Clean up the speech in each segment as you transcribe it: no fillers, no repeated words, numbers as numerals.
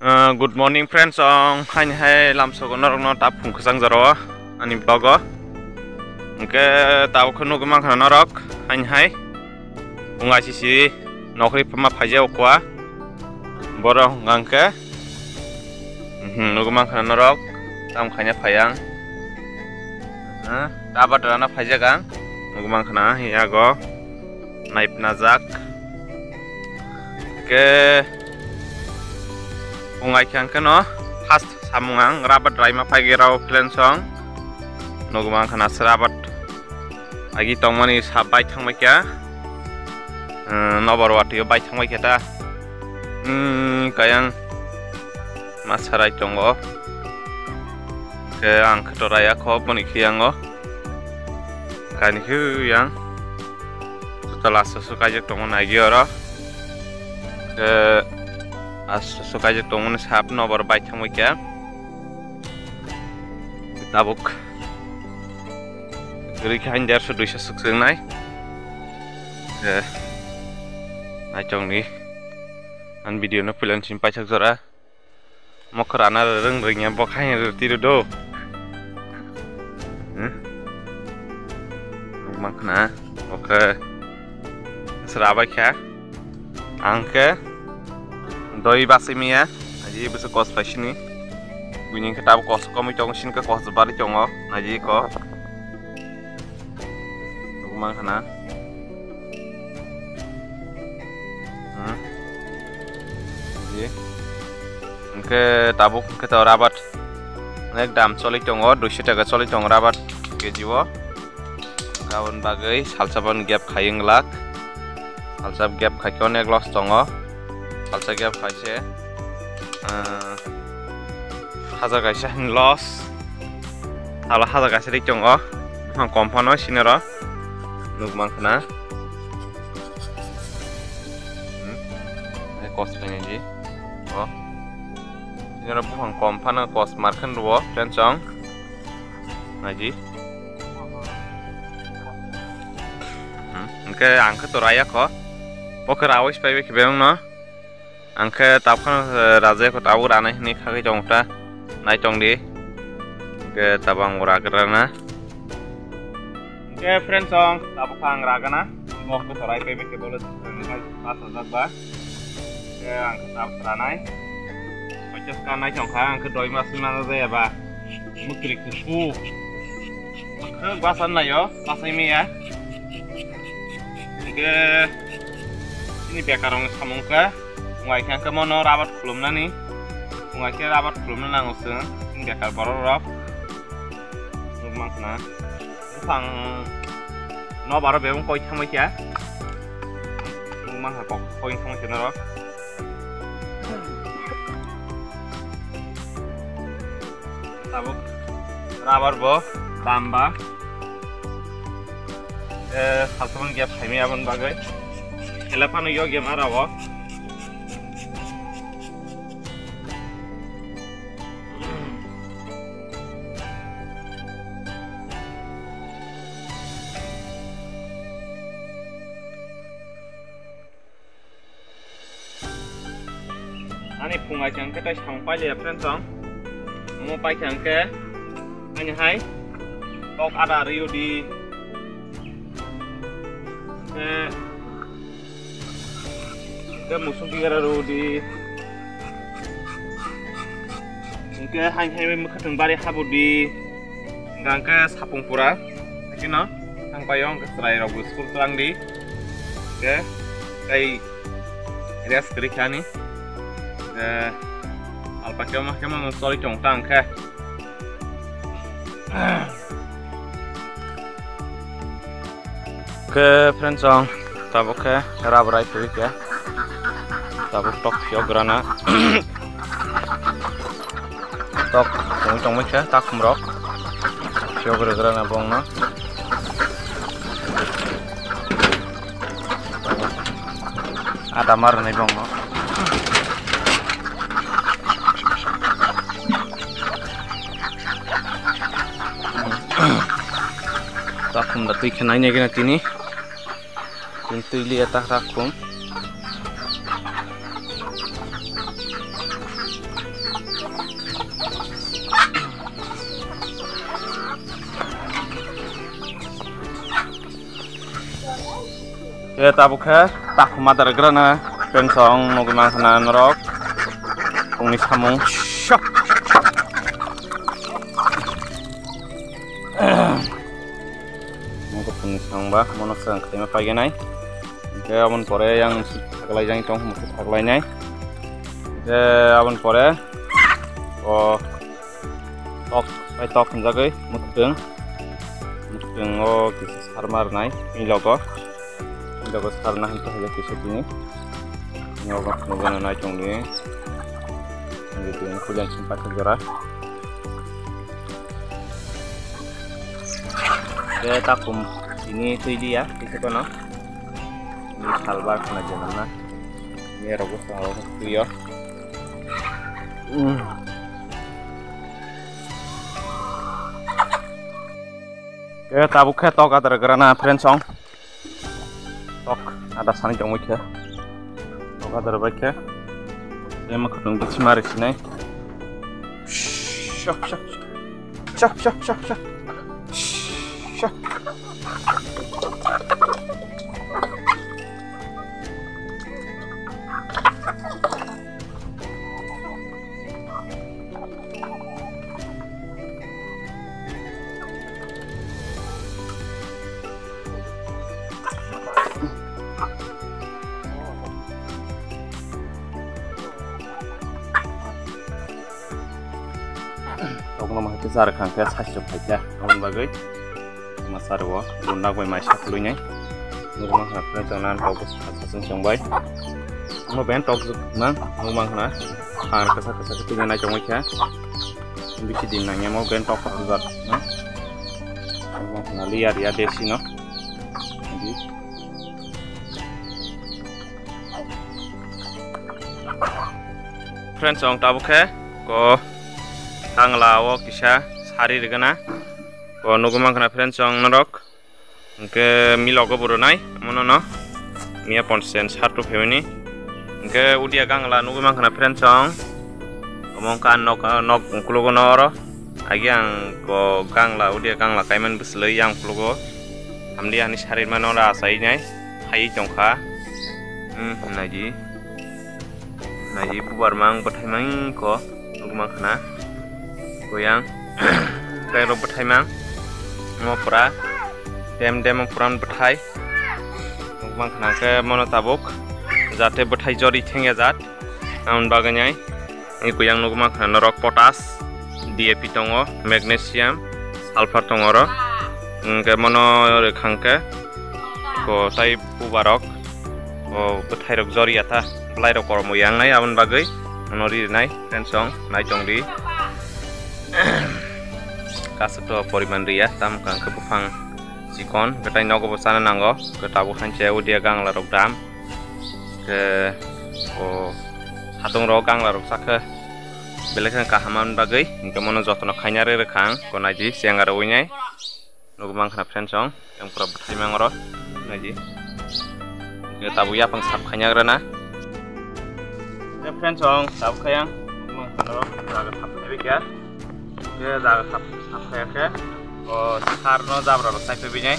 Good morning friends ong hai lamso gonor no tap phung khasang jaro ani bago ke taw khunu gma khana rok hai unga sisi nokri pama phaje okwa boro ngangke nugma khana rok tam khanya phayang tabat rana phaje gang nugma khana yago naip najak ke ungai kyang no fast samungang rabat raima pagirao plan song nogumang khana srabat agi tongmani sabai thangmai kya nobarwati bai thangmai kya ta kayang masarai tongo ke ang khatoraya khop mani khiango kani khu yang tutala susu kajak tongo nagi oro ke suka aja tongone sap nobar baik sama kya tabuk geri kain jar sudah bisa sukses nai cong nih an video na pilihan simpai cak zora mau kerana ringnya bokanya tidur do makna oke serabai kya angke doi basimia aji bisa kos pasini bunyi kita kos komi cong sin ke kos bari congo aji ko rumah kana aji ke tabuk kita rabat nek dam soli congo 200 টাকা soli cong rabat ke jiwo kawan bagai salsaban gap khayeng lak salsab gap khakon ek los congo salsa gap kaise hajar kaise loss ala hajar kaise dik jongo kompano sinero nugmang khana cost peneji o sinero buhang kompano cost marken ruo dan chong ngaji ke angke toraya ko pokra awis paibe kebeng no angke tapkan raja ko tahu rana ini kaki jongta naik jong di ke tabang uragerana ke friends song tabu kang ragana mau ke torai pebe ke boleh pas ba ke angke tap ranai macam kan naik jong kang angke doi masih mana saya ba mutrik kuku ke bahasan lah yo bahasa ini ya ke ini bekarong samungka ungai kan kemono rabat belum nani ungai ke rabat belum nang usung ini bakal baru rap rumah na sang no baru beung koi sama kia rumah apa koi sama kia naro tabuk rabar bo tamba halsaman gap kami abon bagai helapan yo game arawo ani pungai jangke tai sampai le friend song mau pai jangke ani hai tok ada rio di ke musuh kira di ke hai mekateng bari habu di ngangke sapung pura kino ang payong ke serai robu school terang di ke kai rias kerikani alpakai mah kemang sorry cong tang ke friends song tabuk ke rabai prik ya tabuk tok fiograna tok cong macam tak merok fiograna bong na ada mar nih bong no takum datui kenanya gini tini pintu lihat tak takum tabuk he tak madar grana pensong nugi mangkana norok pungni samung syok mungko pungni sangba mono sang kema pagenai ke amon pore yang taglai jang tong mukut taglai nai ke amon pore o tok jagai muktung o kisi sarmar nai milogo sarna hantu haja kisi ini nyoba nyoba nai tong ni gitu yang kuliah sempat segera ke takum ini tuh dia itu kono ini salbar kena jalan ini rogo soal itu ya ke tabuk ke tok ada gerana friendsong tok ada sani jong ke tok ada baik ke saya mau ketemu di Cimari sini syok syok syok syok syok syok syok nama itu zar kangkes hasil saja awal bagai masar wa guna gue masih dulunya rumah hafal jangan fokus hasil songbai mau ben tok nang rumah na har kesat itu jangan congoi ya bisa dinanya mau ben tok zar na rumah na liar ya desi no jadi friends ong tabuk he ko tanglawo kisah sari regana ko nugumang kana friends ong norok ke milogo burunai monono mia ponsen satu femini ke udia gangla nugumang kana friends ong omong kan nok klugo noro agiang ko gangla udia gangla kaiman beslei yang klugo amdi ani sari manora asai nyai hai jongkha naji pubar mang bathai mang ko nugumang kana goyang kayak robot hai mang mau pura dem puran betai mang kena ke mono tabuk jate betai jori tengya zat namun baganyai ini goyang nugu mang kena norok potas DAP tongo magnesium sulfur tongo ro ke mono rekangke ko tai pubarok ko betai rok jori ata belai rok kormo yang nai amun bagai monori nai tensong nai jongdi kaseto poriman ria tam kang kebufang sikon ketai nogo bosana nanggo ke tabu hance udia gang larok dam ke o hatung ro gang larok sakhe belekan kahaman bagai ke mono jotono khanyare rekang ko naji siangara unyai nogo mang khana friendsong yang pura betai mangoro naji ke tabu ya pang sap khanyagre na ke friendsong tabu khayang mang khana ro jaga thap hebik ya ke jaga thap ke o sarno jabra ro sai pebinyai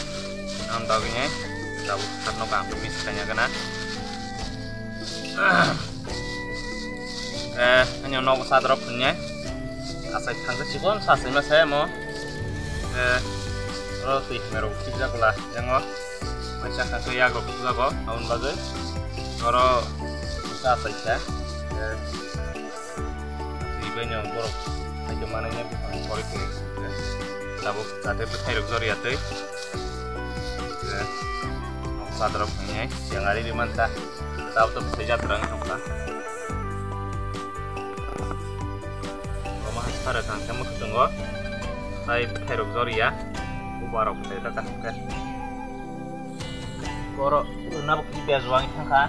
nam daginyai jabu sarno gang pemis kanya kana hanya nog sadro punyai asai thangke sikon sasai ma saya mo ro ti mero kija kula yango macha ka ya go kija go aun bagai ro asai cha ti benyo boro ayo mananya bukan korek ini tabuk jate betai rok jori ate nok sadro punyai yang hari di manta tahu tuh bisa terang nokta rumah ada kan kamu ketunggu saya betai rok jori ya ubarok betai tak ke koro nabuk di bezuang kan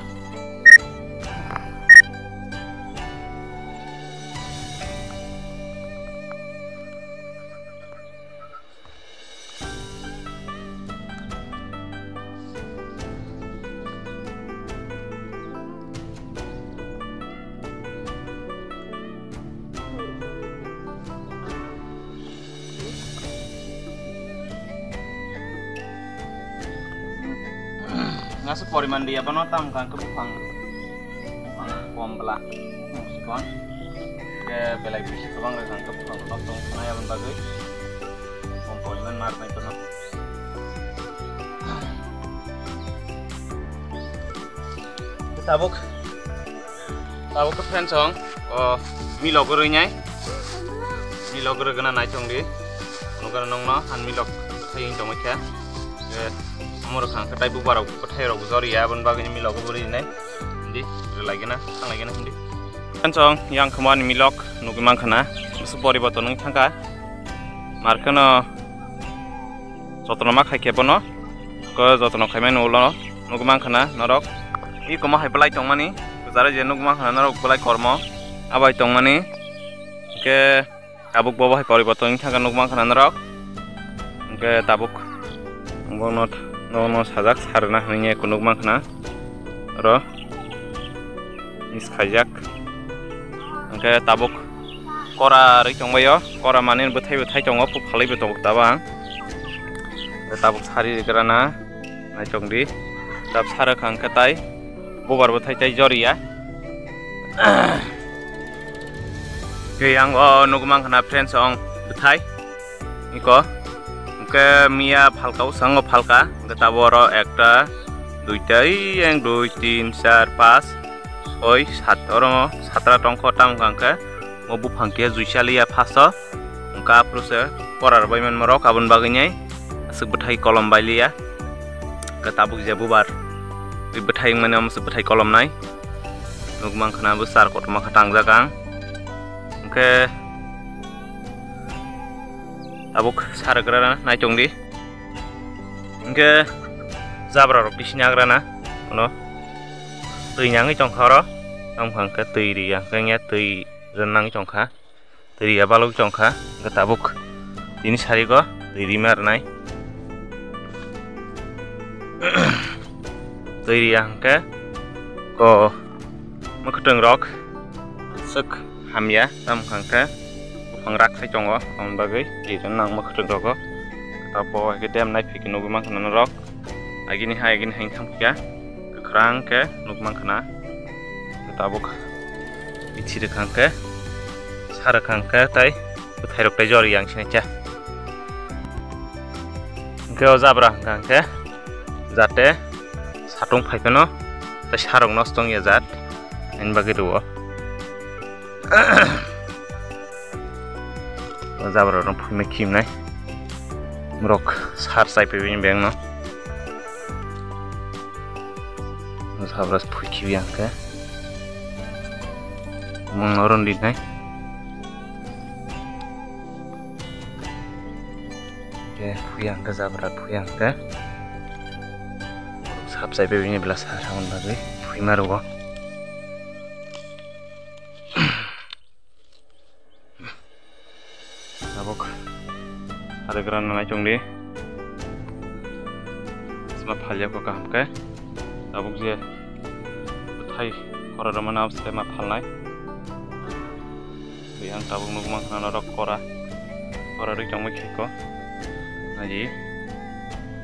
ngasih poriman dia penotam kan ke bupang belah musikon ke belai bisi ke bang kan ke bupang tong saya bagai poriman mar mai penuh tabuk ke friend song milok gorenya milok gorena naik cong di nugar nong no han milok saying cong macam amor kan ketai bubar ketai rok zori ya ban baganya milok gori nai di lagi na sang lagi na hindi friend song yang kemarin milok nugi mangkana musuh pori bato nung tangka markana jotono mak khai kebono ko jotono khai men ulo nugi mangkana norok i koma hai pelai tong mani zara je nugi mangkana norok pelai kormo abai tong mani ke tabuk bobo hai pori bato nung tangka nugi mangkana norok ke tabuk bonot no sajak sarna hanya kunuk mangkana ro is khajak ke tabuk kora ri chongbayo kora manin bethai chongo pu phalai be tong tabang tabuk sari grana nai chongdi tab sara khang katai bobar bethai chai joriya ke yang nugmang khana friends ong bethai iko ke mia phalkau sango phalka taboro ekta duita yang 2 3 4 5 6 7 oro 17 tongko tam kangke mobu phangke juisalia phaso ungka prose korar baiman marok abon baganyai asuk bethai kolom bailia ke tabuk je bubar ri bethai mane am bethai kolom nai nugmang khana besar kotma khatang jakang ungke tabuk saragrana nai chongdi ungke zabra rok bisinagrana ono tui nyangi chongkharo am khangka tui ri yang kengya tui renang chongkha tui ya baluk chongkha ke tabuk ini sari go tui ri mar nai tui yang ke ko makhteng rok sek hamya am khangka pangrak sai chongo am bagai ri renang makhteng rok tapo ke dem nai phiki nugu mang khana rok agini hang thamkya kerang ke nugmang khana tabuk ichi rekang ke sarakang ke tai bethai rok tai jori yang sine cha ke zabra kang ke jate satung phaikano ta sarong nostong ya jat en bagi ruo zabra rong phime kim nai mrok sar sai pe bin beng no sabras phuki yang ke mengoron di nai ke phuyang ke zabra phuyang ke sab sai pe bin belas saun bagai phui marugo tabuk ada geran nai chongdi sama phalya ko kam ke tabuk je bethai kora mana abse ma phalnai yang tabuk nugmang khana rok kora ri chongmai khaiko aji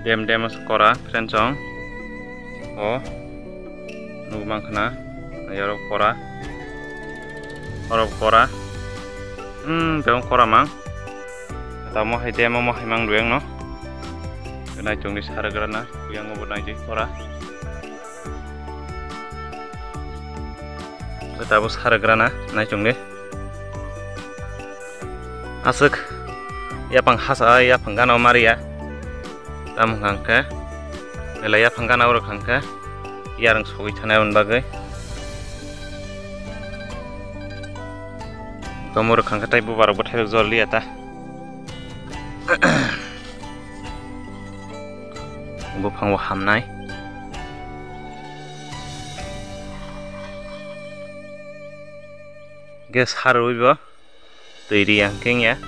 dem kora friend chong o nugmang khana ayaro kora beong kora mang tamo hai dem mo hai mang dueng no nai chong di saragrana yang ngobonai ji kora tabuk saragrana nai chong de asuk ya pang hasa ya panggana maria tam khangka ela ya panggana or khangka yarang sogoi thana on bagai kamur khangka tai bu barok bathai jorli ata bufang wa hamnai ges haruibo tui ri yang kengya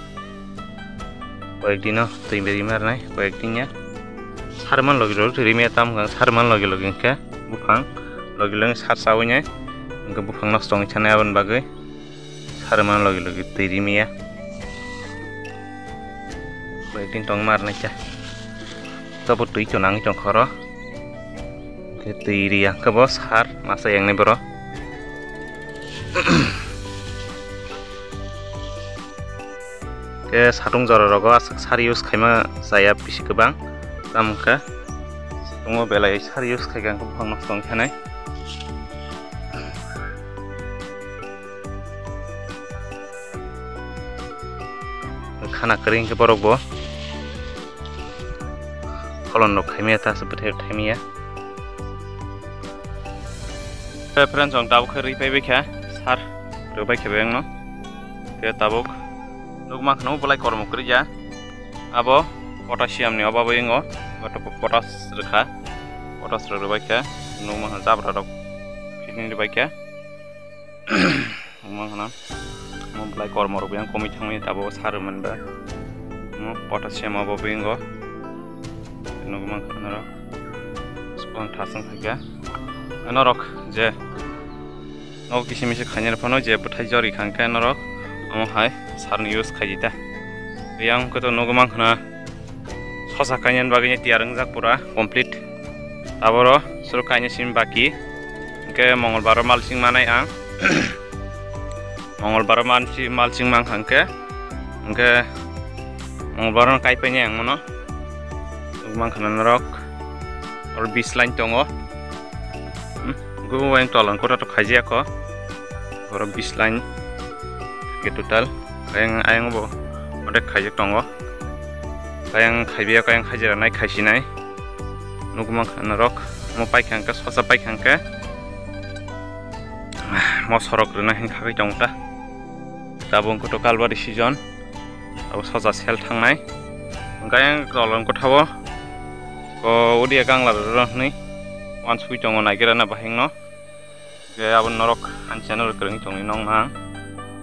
koyekdino tui beri marnai koyekdinnya sarman logi rol tui ri tam gang sarman logi ke bufang logi sar sawnya ke bufang nostong chana abon bagai sarman logi tui ri mia koyekdin tong marnai cha topo tui chonang chongkhoro ke tiri yang ke bos har masa yang nih bro. Ke sarung jora rogo asak sari use kaima saya bisi kebang tam ke sarungo belai sari use kaigang ke bang nostong kanai. Khana kering ke borok bo kolon nok kaimia ta seperti kaimia. Friends on tabuk keri pe bekha sar robai ke beng no ke tabuk nugma khno bolai kormo kerja abo potassium ni obabo ingo goto potas rekha potas robai ke nugma jabra rok kini robai ke nugma khna mo bolai kormo rok yang komi thangmi tabo sar manba mo potassium obabo ingo nugma khna rok spon thasang khaga anorok je nog kisi misi khanyar phono je buthai jori khangka anorok amo hai sarni use khajita yang ko to nogmang khna sosa kanyan bagini tiarang jak pura complete taboro sur kanya sim baki ke mongolbar malsing manai ang mongolbar malsing mang khangke ke mongolbar kai penya ang mono nogmang khna norok or 20 line tongo gue yang tolong kota tuh kaji aku, orang 20 line, gitu total, ayang bo, ada kaji tonggo, ayang kaji aku yang kaji ranai kaji nai, nunggu makan rok, mau paik angka, sosa paik angka, mau sorok renah yang kaji tongta, tabung kota kalbar di season, abu sosa sel tang nai, yang tolong kota bo, ko udah gang lalu nih. Once we don't like it na bahing no ke abon norok an channel kering tong nong nang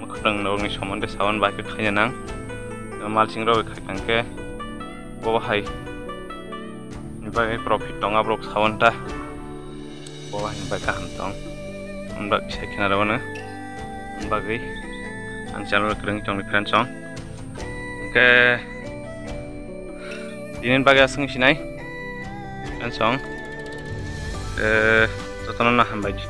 mukhrang no ni somonde sawan ba ke khanya nang malsing ro khakang ke bo hai ni ba profit tong abrok sawan ta bo hai ba ka ham tong ba se khina ro na ba ge an channel kering tong ni kran song ke dinin ba ga sing sinai kan song 저는 한 바지